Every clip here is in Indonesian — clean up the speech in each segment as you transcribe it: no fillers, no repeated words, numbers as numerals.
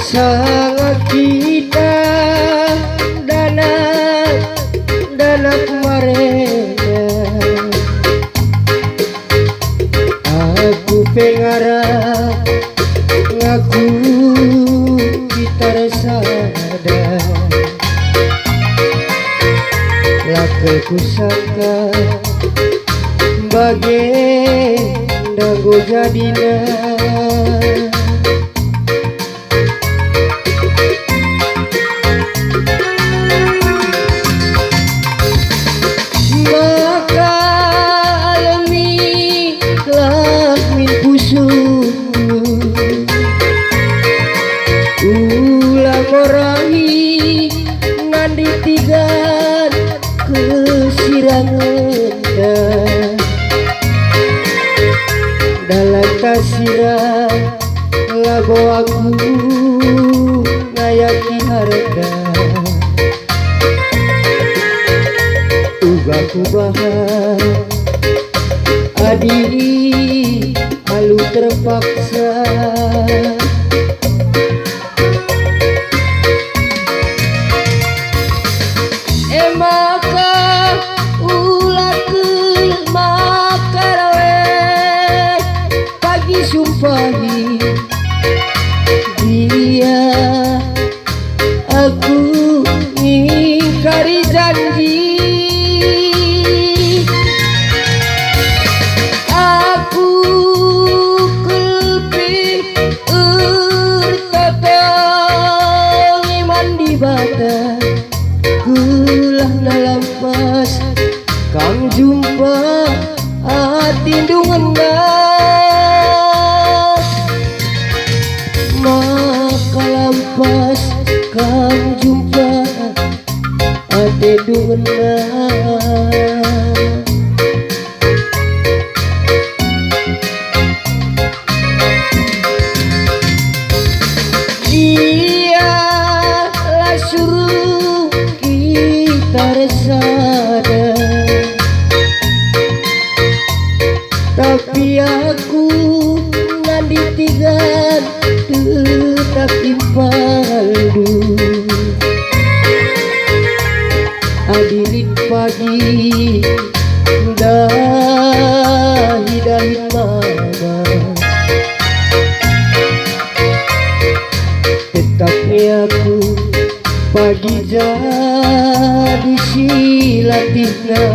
sangat kita dana kemarin aku pengarap ngaku kita resada laku sangka bagai dago jadina ulang orahi nandi tigan kesirangan dalam tasirah lago aku ngayaki harga uga kubahan adi halu terpaksa maka ulah ke makarawe pagi sumpahi dia aku ingkari janji aku kelpi urtatong iman di bata kulah dalam pas kang jumpa hati dungenah maka lampas kang jumpa hati dungenah dia lah suruh kita resada tapi aku nandi tigan tetap impaldu adilin pagi dahi mama tetapnya aku pagi jadi silatina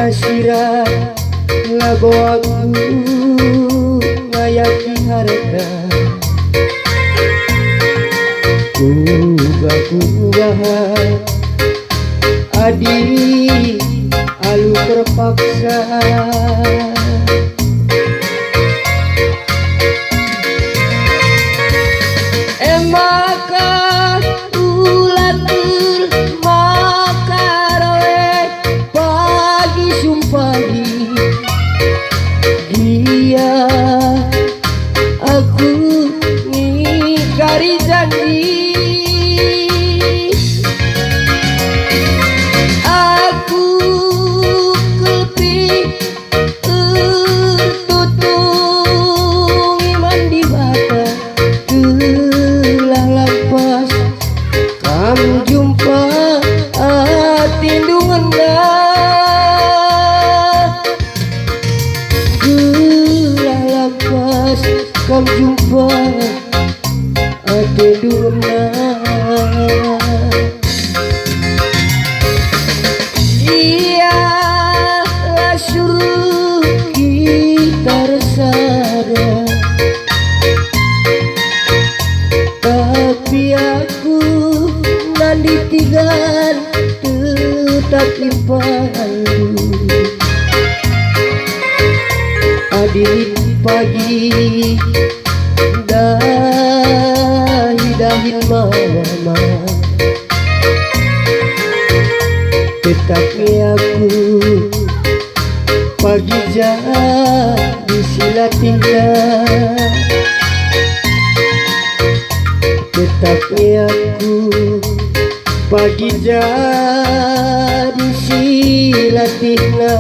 asirat lagu aku ngayaki harta kunggah-kunggahan adi alu terpaksa maka ulatul makarawe pagi sumpah dia aku ngingkari janji aku kepi tutung iman di mata telah lepas kamu jumpa tindungan kamu jumpa ada duna dialah suruh kita resada tapi aku nanti tinggal tetap limpahan hadirin pagi dahi-dahin mama tetapnya aku pagi jadi silatina tetapnya aku pagi jadi silatina